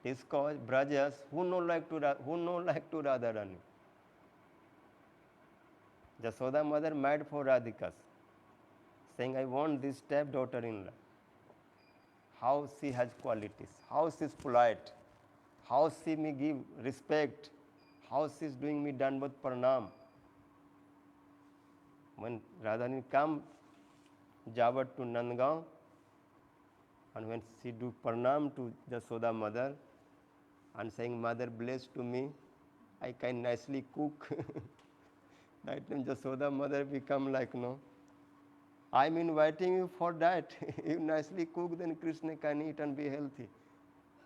This cause Brajas who no like to Radha Rani. Jasoda mother mad for Radhikas, saying I want this stepdaughter-in-law. How she has qualities, how she is polite, how she me give respect, how she is doing me Danvat Pranam. When Radharani come Jawad to Nandgaon, and when she do Pranam to Jasoda mother, and saying, Mother, bless to me, I can nicely cook. That time Jasoda mother become like, no, I'm inviting you for that. You nicely cook, then Krishna can eat and be healthy.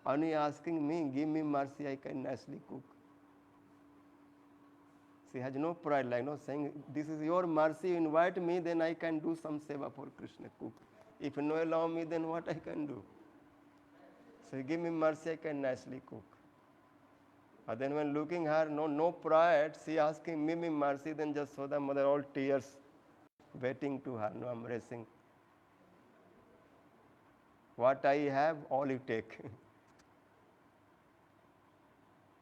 Only asking me, give me mercy, I can nicely cook. She has no pride, like, no, saying, this is your mercy, you invite me, then I can do some seva for Krishna, cook. If you no allow me, then what I can do? So give me mercy, I can nicely cook. And then when looking her, no pride, she asking me mercy, then just Jasoda mother all tears, waiting to her, no embracing. What I have, all you take.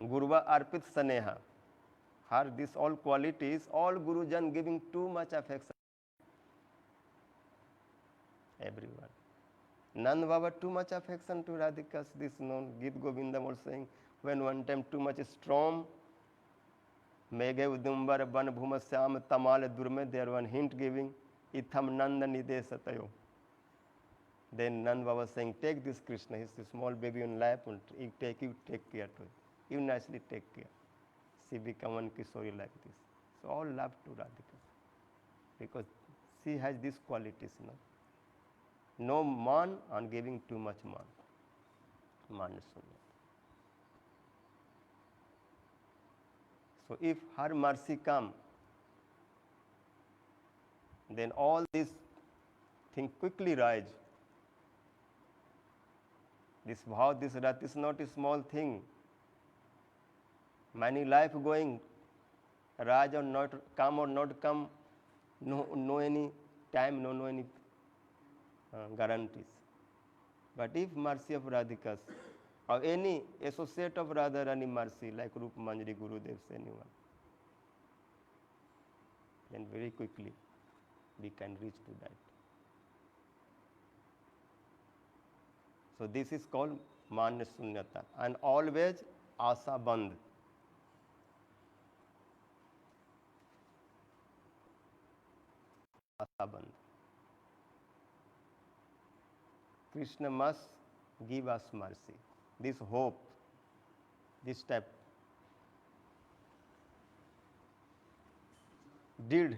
Guruva Arpit Saneha. Her this all qualities, all Gurujan giving too much affection. Everyone. None Baba too much affection to Radhikas. This known Git Govinda was saying, when one time too much storm, Meghe Udumbar Ban Bhuma Syam Tamal Durme, there one hint giving, Itham Nanda Nide Satayo. Then Nand Baba saying, take this Krishna, he's a small baby on lap, and you take care to it. You nicely take care. She become one Kishori like this. So all love to Radhika. Because she has these qualities, no man and giving too much man. Man is sunya. So if her mercy come, then all these things quickly rise. This bhav, this wrath is not a small thing. Many life going, rise or not come, no any time, no any guarantees. But if mercy of Radhikas, or any associate of Radharani mercy, like Rupa Manjari, Gurudev, anyone, then very quickly we can reach to that. So this is called manya shunyata, and always asa band. Asa band. Krishna must give us mercy. This hope, this step, did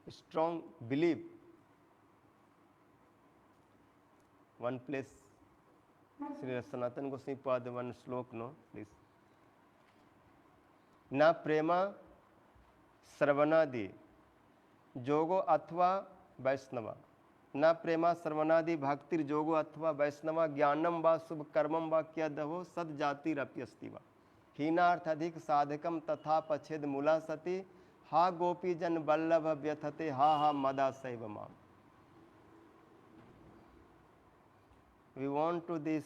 strong belief. One place, Sri Sanatana Goswami Pada, one slok, please. Na prema sarvanadi jogo athva vaisnava. न प्रेमा सर्वनादि भक्तिर जोगो अथवा वैष्णवा ज्ञानम व शुभ कर्मम व क्यदहो सद जाति रप्यस्ति वा हीनार्थ अधिक साधकम तथा पछेद मूला सती हा गोपी जन बल्लभ व्यथते हा मदा सैव माम. We want to this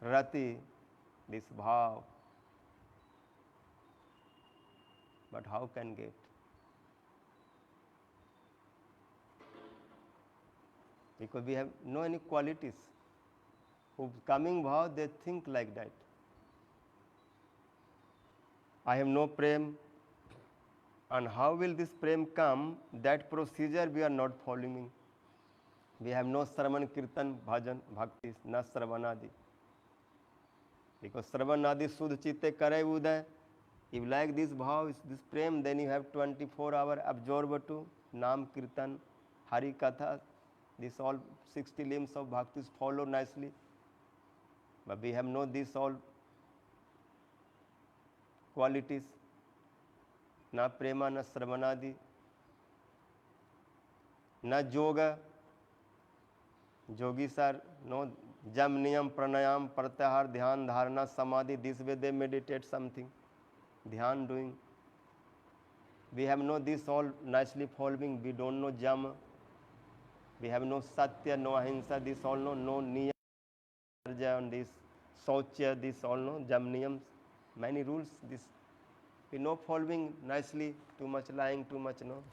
rati, this bhav, but how can get? Because we have no any qualities. Who coming bhav, they think like that. I have no prem, and how will this prem come? That procedure we are not following. We have no Sravan, Kirtan, Bhajan, Bhakti, na Sravanadi. Because Sravanadi Sudh Chitte Kare Uday. If like this bhav, this prem, then you have 24-hour absorber to Nam, Kirtan, Hari Katha. This all 60 limbs of bhaktis follow nicely. But we have no these all qualities. Na prema, na sravanadi, na yoga. Yogis are no jam, niyam, pranayam, pratyahar, dhyan, dharana, samadhi. This way they meditate something. Dhyan doing. We have no this all nicely following. We don't know jam. We have no satya, no ahimsa, this all no niyam, on this sauchya, this all no jam niyams, many rules. This we know following nicely. Too much lying, too much no.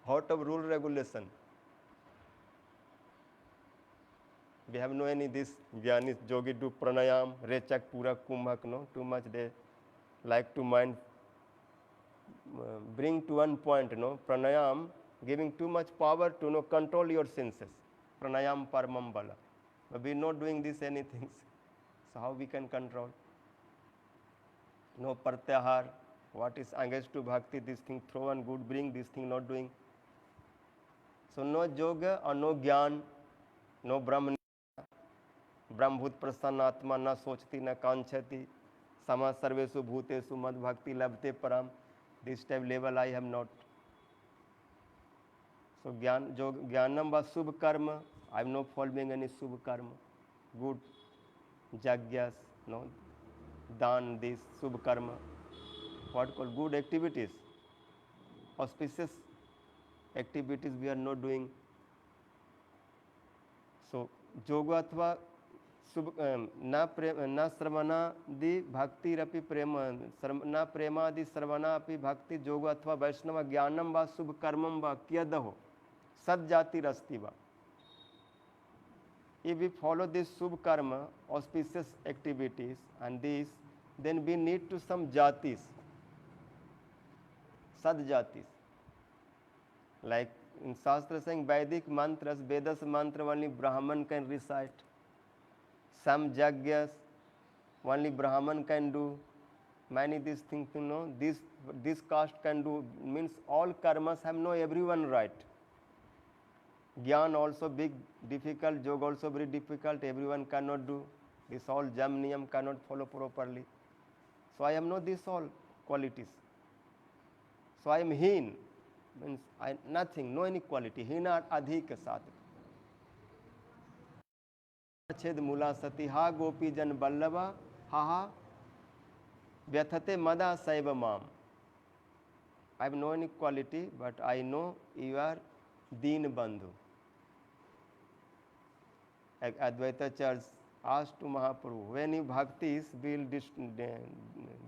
Out of rule regulation. We have no any this Jnanis Jogi do pranayam, rechak pura kumbhak no. Too much they like to mind bring to one point no pranayam. Giving too much power to control your senses. Pranayam paramam bala. But we are not doing this anything. So how we can control? No pratyahar. What is against to bhakti? This thing throw and good bring. This thing not doing. So no yoga or no jnana, no brahman. Brahmbhut prasannatma na sochti na kanchati. Sama sarvesu bhutesu mad bhakti labte param. This type level I have not. So jnanam was subh karma. I am not following any subh karma. Good jagyas, no dan, this subh karma. What called good activities, auspicious activities we are not doing. So yoga athva na sravana di bhakti rapi prema na prema di sravana api bhakti yoga athva vaishnava jnanam va subh karmam va kyadaho sad jati rastiva. If we follow this subh karma, auspicious activities and these, then we need to some jatis, sad jatis. Like in Shastra saying Vedic mantras, Vedas mantra only Brahman can recite. Some jagyas only Brahman can do. Many these things, this caste can do. Means all karmas have no everyone right. Gyan also big, difficult, yoga also very difficult, everyone cannot do. This all jam niyam cannot follow properly. So I am not this all qualities. So I am heen, means nothing, no any quality. Hina adhika sadhaka. Ched mula sati ha gopi jan ballava ha vyathate mada saiva mam. I have no any quality, but I know you are Deen Bandhu. Advaita Church asked to Mahaprabhu, when you bhaktis will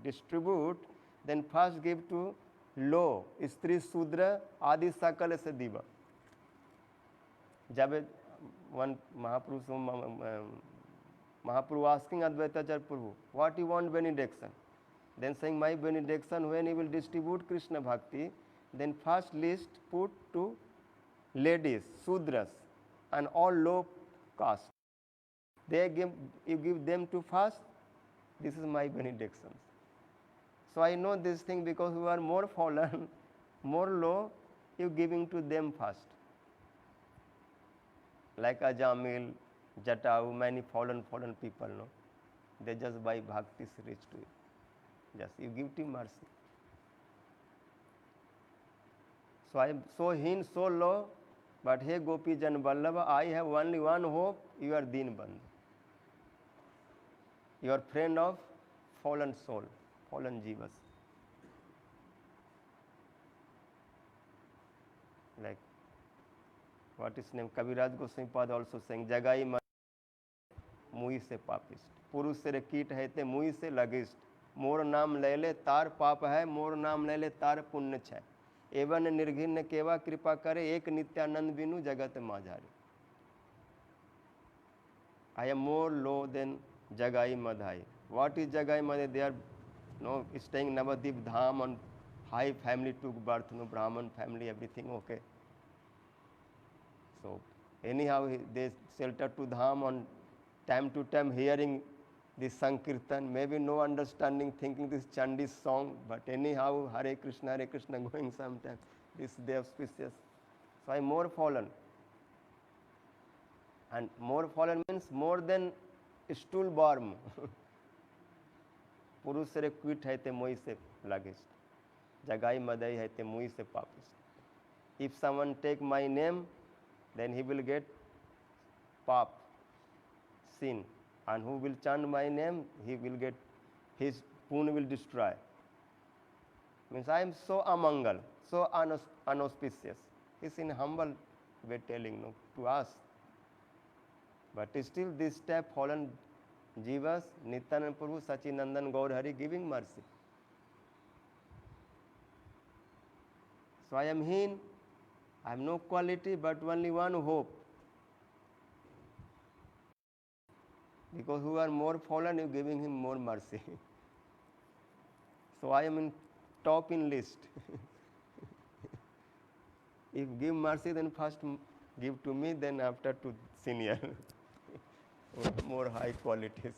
distribute, then first give to low, Stri Sudra, Adi Sakala Sadiva. जब one Mahaprabhu asking Advaitacharya Prabhu, what you want benediction? Then saying, my benediction, when you will distribute Krishna Bhakti, then first list put to ladies, Sudras, and all low caste. You give them to first, this is my benediction. So I know this thing because who are more fallen, more low, you giving to them first. Like Ajamil, Jatau, many fallen people, no? They just by bhakti reach to you. Just you give to mercy. So I am so heen, so low, but hey Gopi Jan Vallabha, I have only one hope, you are Deenbandhu. You are friend of fallen soul, fallen jivas. Like, what is name? Kaviraj Goswami Pad also saying, Jagai मुई से पापिस्ट, पुरुष से कीट है ते मुई से लगिस्ट, मोर नाम ले ले तार पाप है, मोर नाम ले ले तार पुण्य छै, एवं निर्घिन्न केवा कृपा करे, एक नित्यानंद बिनु जगत माझारी. I am more low than Jagai Madhai. What is Jagai Madhai? They are staying Navadip Dham, on high family took birth, Brahman family, everything okay. So anyhow they shelter to Dham, on time to time hearing this Sankirtan, maybe no understanding, thinking this Chandi song, but anyhow Hare Krishna going sometime. This they auspicious. So I am more fallen. And more fallen means more than stool worm. पुरुष से quit है ते मुई से लगिस्ट, जगाई मदई है ते मुई से पापिस्ट. If someone take my name, then he will get pap, sin, and who will chant my name, he will get, his poon will destroy. Means I am so amangal, so unauspicious. It's in humble way telling to us. But still this step fallen jivas, Nityananda Prabhu, Sachinandan Gaur Hari giving mercy. So I am heen, I have no quality but only one hope. Because who are more fallen, you giving him more mercy. So I am in top in list. If give mercy, then first give to me, then after to senior. More high qualities.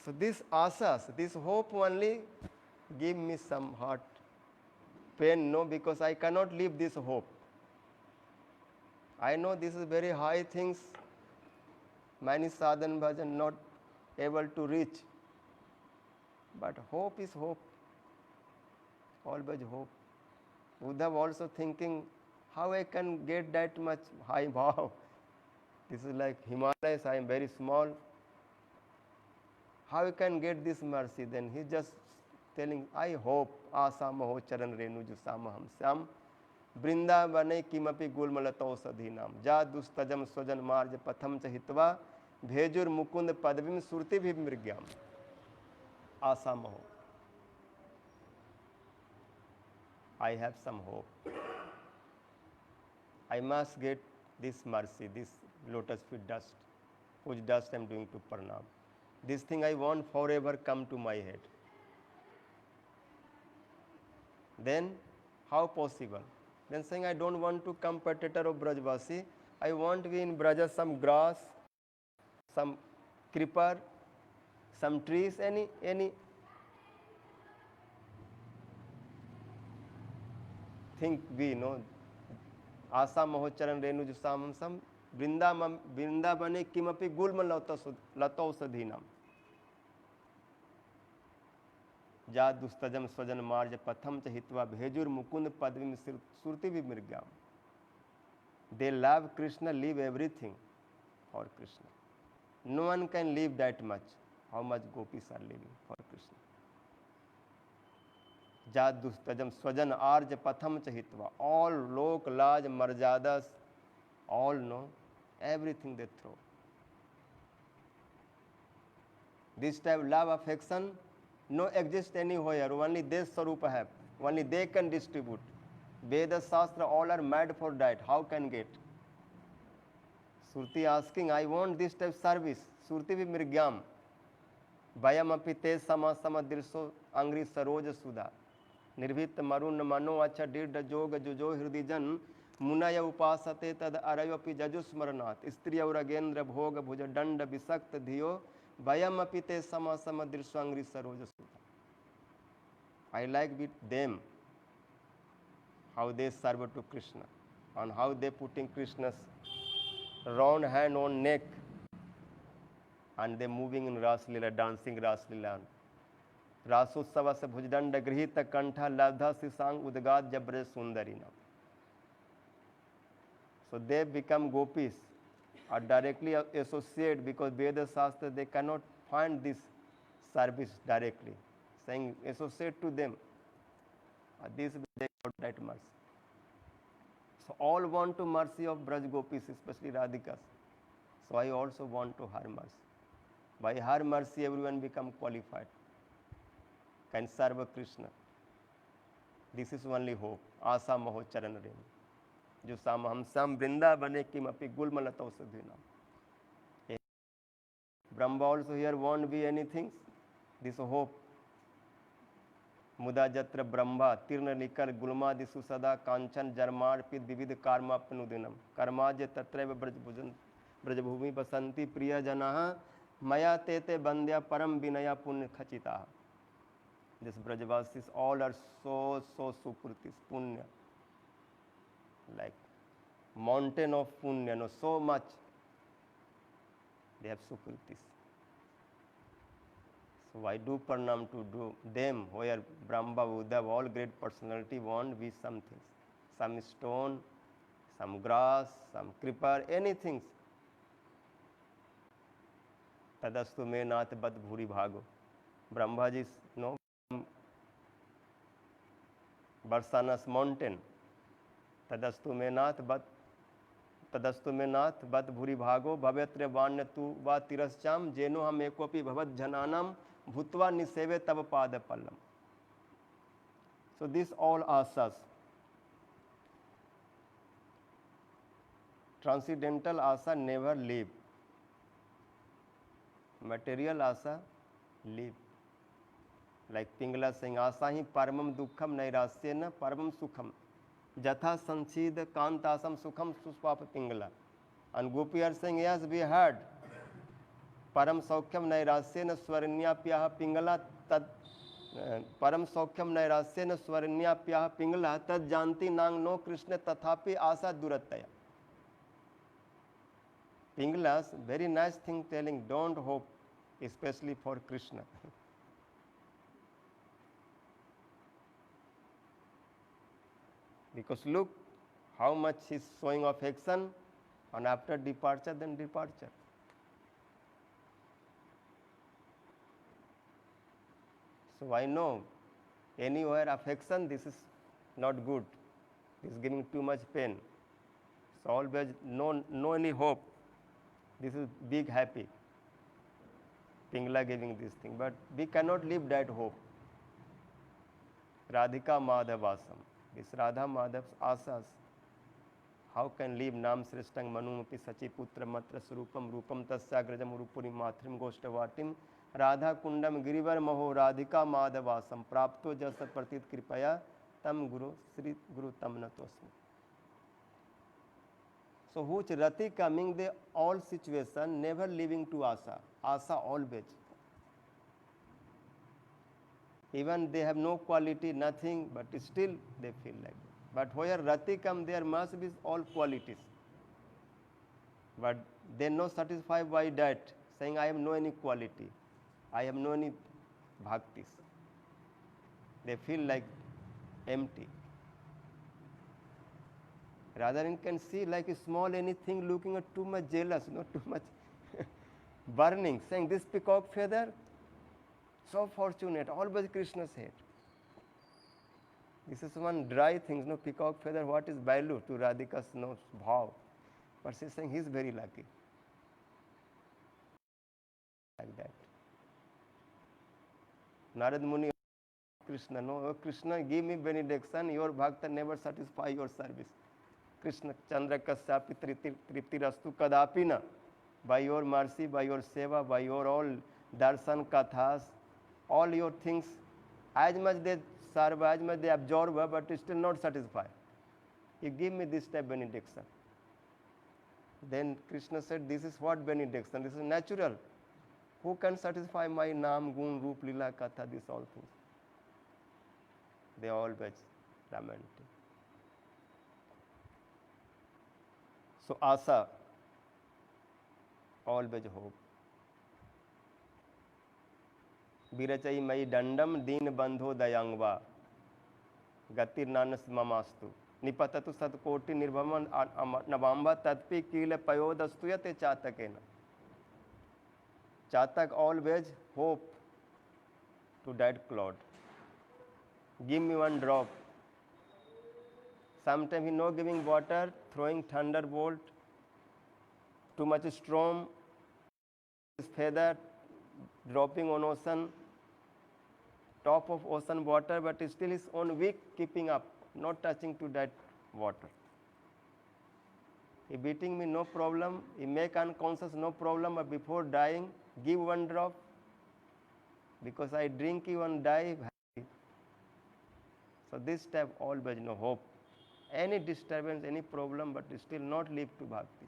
So this asas, this hope only give me some heart pain, no, because I cannot leave this hope. I know this is very high things, many sadhan bhajan not able to reach, but hope is hope, always hope. Uddhav also thinking, how I can get that much high bhav? This is like Himalayas, I am very small. How you can get this mercy? Then he just telling, I hope, asamaho charan renu jusamaham sam, Vrindavane kimapi gulmalato sadhinam, ja dustajam swajan marj patham chahitva, bhejur mukund padvim surti bhimrigyam. Asamaho. I have some hope. I must get this mercy, this lotus feet dust, whose dust I am doing to Pranam. This thing I want forever come to my head. Then how possible? Then saying I don't want to competitor of Brajvasi, I want to be in Braja some grass, some creeper, some trees, any think we know. Asa Mahocharan Renu Jusamam Sam Vrindavane Kimapi Gulma Lato Sadhinam. Ja Dustajam Swajan Marja Patham Chahitva Bhejur Mukund Padvim Surti Vimirgyam. They love Krishna, leave everything for Krishna. No one can live that much. How much gopis are living for Krishna? Jad Dustajam Swajan Arja Patham Chahitva. All lok, laj, marjadas, all know, everything they throw. This type of love, affection, no exist anywhere, only they Sarupa have, only they can distribute. Veda Shastra, all are mad for that, how can get? Surti asking, I want this type of service. Surti vi mrigyam. Vayam api te sama sama dirso angri saroj sudha. Nirvit marun mano acha dirda joga jujo hridijan munaya upasate tad arayopi jajus maranat. Istri auragendra bhoga bhuja danda bisakt dhiyo. Vayam api te sama sama dirso angri saroj sudha. I like with them how they serve to Krishna and how they putting Krishna's round hand on neck and they moving in Ras Leela, dancing Ras Leela. Rasutsava se bhujadanda grihita kantha labdha sisang udgad jabre sundarina. So they become gopis, are directly associated because Veda Shastra they cannot find this service directly. Saying associate to them. This they got that mercy. So all want to mercy of Braj gopis, especially Radhikas. So I also want to her mercy. By her mercy, everyone become qualified, can serve Krishna. This is only hope. Asa maho charan rem. Jo sam ham sam brinda bane kim api gulmalata usadhina. Brahma also here won't be anything. This hope. मुदा जत्र ब्रह्मा तीर्ण निकर गुलमा दिसु सदा कांचन जर्मार्पित विविध कर्मापनुदिनम karmas तत्रैव ब्रजभूमि बसंती प्रिय जनाः मया ते बंद्या परम विनया पुण्य खचिता. This Brajavasis all are so sukritis, punya, like mountain of punya, no, so much they have sukritis. So I do pranam to do them, where Brahma, Buddha, all great personality want be something, some stone, some grass, some creeper, anything. Tadastu me nath bad bhuri bhago. Brahma ji no Barsanas mountain. Tadastu me nath bad bhuri bhago bhavetre vanya tu va tirascham jeno ham ekopi bhavat jananam bhutva niseve tab pada pallam. So these all asas, transcendental asa never leave, material asa leave. Like Pingala saying, asa hi paramam dukkham nairasyena paramam sukham jatha sanchid kantasam sukham suspapa Pingala. And Gopi are saying, yes, we heard param saukyam nairasyena swaranyapyaha Pingala tad param saukyam nairasyena swaranyapyaha Pingala tad janti nang no Krishna tathapi asa durataya. Pingala's very nice thing telling, don't hope, especially for Krishna. Because look how much he is showing affection, and after departure, then departure. So I know anywhere affection, this is not good. This is giving too much pain. So always no any hope. This is big happy. Pingala giving this thing, but we cannot live that hope. Radhika Madhavasam. This Radha Madhav's asas. How can live Nam Srishtang Manumapi Sachi Putra Matra Surupam Rupam Tasyagrajam Urupuri Matrim Goshtavatim Radha Kundam Girivar Maho Radhika Madhavasam Prapto Jasa Pratit Kripaya Tam Guru Sri Guru Tam Natosmi. So which Rati coming, they all situation never leaving to asa. Asa always. Even they have no quality, nothing, but still they feel like that. But where Rati come, there must be all qualities. But they not satisfied by that, saying, I have no any quality, I have no any bhaktis. They feel like empty. Rather than can see like a small anything looking at too much jealous, not too much burning, saying this peacock feather, so fortunate, always Krishna's head. This is one dry thing, no peacock feather, what is value to Radhika's no bhav? But she's saying he's very lucky. Like that. Narad Muni, Krishna, no, oh Krishna, give me benediction, your bhakta never satisfy your service. Krishna चंद्र कश्यापि तृप्तिरस्तु कदापि न. By your mercy, by your seva, by your all darshan kathas, all your things, as much they serve, as much they absorb, but still not satisfied. You give me this type benediction. Then Krishna said, this is what benediction? This is natural. Who can satisfy my Nam, Gun, Roop, Lila, Katha, these all things? They always lamented. So Asa, always hope. Virachai mai dandam deen bandho dayangva gatir nanas mamastu nipatatu satkoti nirbhaman navamba tatpi kile payodastu yate chatakena. Chatak always hope to that cloud. Give me one drop. Sometimes he no giving water, throwing thunderbolt, too much storm, his feather dropping on ocean, top of ocean water, but still his own weak keeping up, not touching to that water. He beating me, no problem. He make unconscious, no problem. But before dying, give one drop, because I drink you and die. So this type always no hope. Any disturbance, any problem, but still not leave to bhakti.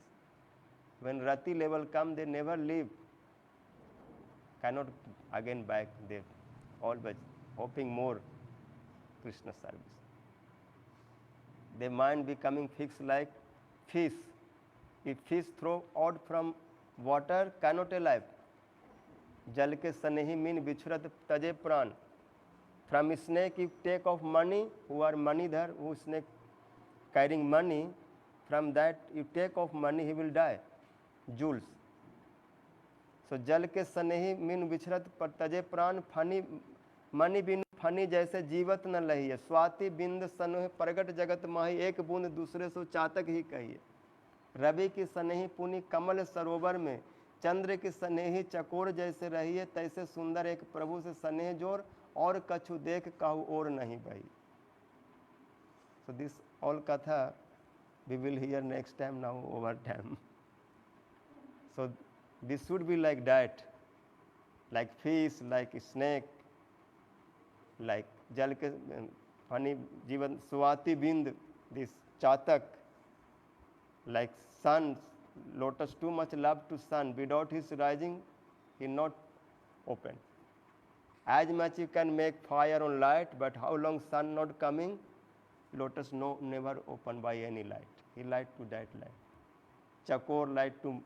When rati level come, they never leave. Cannot again back there. Always hoping more Krishna service. Their mind becoming fixed like fish. If fish throw out from water, cannot alive. Jal ke sanehi min bichrat taje pran. From snake, if take off money, who are moneyधर, who snake carrying money, from that you take off money, he will die. Jewels. So जल के सनेही mean विचरत पर तजे प्राण funny मणि बिन funny जैसे जीवत न लही है. स्वाति बिंद सनुह प्रगट जगत माही एक बूंद दूसरे सो चातक ही कहिए. रवि की सनेही पुनि कमल सरोवर में चंद्र की सनेही चकोर जैसे रही है, तैसे सुंदर एक प्रभु से सनेह जोर और कछु देख कहु और नहीं बही. So this all katha we will hear next time, now over time. So this should be like that, like fish, like snake, like jal ke funny jivan swati bind, this chatak, like sun, lotus too much love to sun, without his rising he not open. As much you can make fire on light, but how long sun not coming, lotus no never open by any light. He light to that light. Chakor light to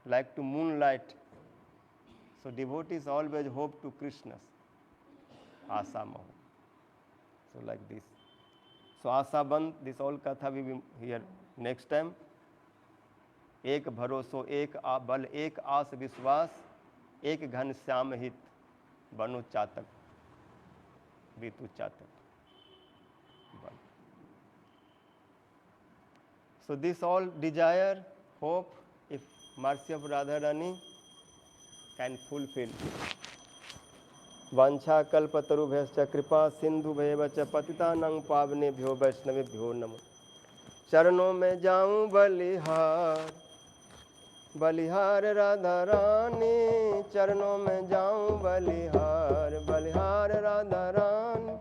like to moonlight. So devotees always hope to Krishna's Asa Maho. So like this. So Asa Band, this all katha we will hear next time. एक भरोसो एक बल एक आस विश्वास एक घन श्याम हित बनो चातक बीतु चातक. So this all desire, hope, if mercy of Radharani can fulfill. वांछा कल्पतरुभ्यश्च कृपा सिंधुभ्यश्च पतितानां पावनेभ्यो वैष्णवेभ्यो नमो. चरणों में जाऊं बलिहार, बलिहार राधा रानी. चरणों में जाऊं बलिहार, बलिहार राधा रानी.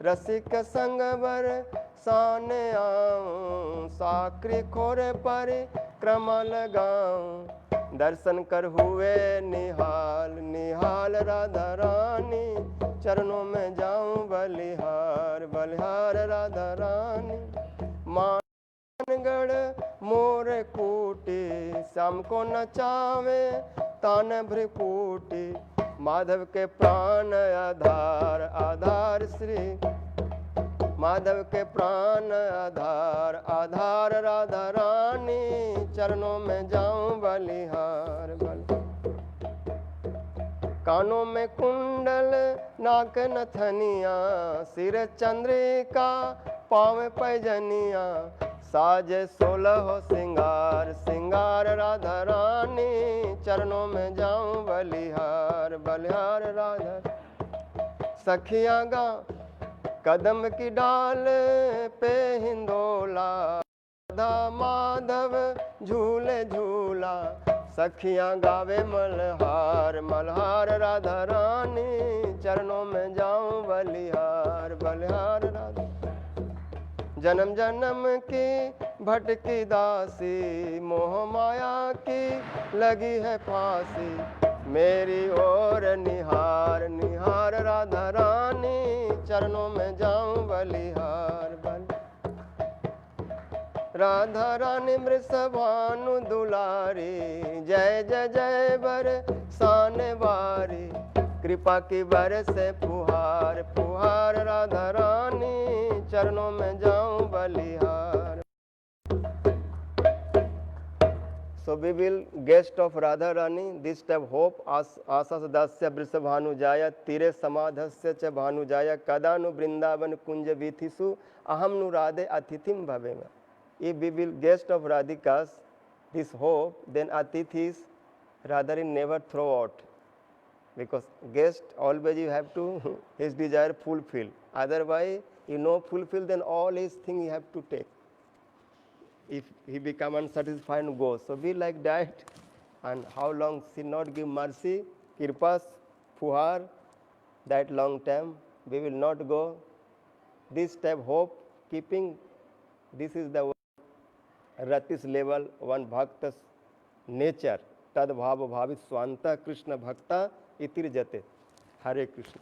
रसिक संग बर साने आऊं, साकरी खोरे पर क्रम लगाऊं. दर्शन कर हुए निहाल, निहाल राधा रानी. चरणों में जाऊं बलिहार, बलिहार राधा रानी. मानगढ़ मोर कूटी, श्याम को नचावे तान भ्रिकुटी. माधव के प्राण आधार, आधार श्री माधव के प्राण आधार, आधार राधा रानी. चरणों में जाऊं बलिहार, कानों में कुंडल नाक नथनिया, सिर चंद्रिका पाँव पैजनिया. साज 16 सिंगार, सिंगार राधा रानी. चरणों में जाऊं बलिहार, बलिहार राधा. सखिया गा कदम की डाल पे हिंदोला, राधा माधव झूले झूला, सखियां गावे मल्हार मल्हार, राधा रानी चरणों में जाऊं बलिहार बलिहार राधा। जन्म जन्म की भटकी दासी, मोह माया की लगी है फांसी, मेरी ओर निहार निहार, राधा रानी चरणों में जाऊं बलिहार बल। राधा रानी वृषभानु दुलारी, जय जय जय बर साने वारी, कृपा की बरसे फुहार फुहार, राधा रानी चरणों में जाऊं बलिहार। So we will guest of Radha Rani, this type hope asas dasya vrishabhanujaya, tire samadhasya cha bhanujaya, kadanu vrindavan kunja vithisu, aham nu radhe atithim bhavema. If we will guest of Radhika's this hope, then atithis Radharin never throw out, because guest always you have to his desire fulfill, otherwise you know fulfill, then all his thing you have to take. If he become unsatisfied and goes, so be like that. And how long she not give mercy, kirpas, fuhar, that long time we will not go. This type hope keeping, this is the Rati's level, one bhakta's nature, tad bhava bhavit swanta Krishna bhakta itir jate. Hare Krishna.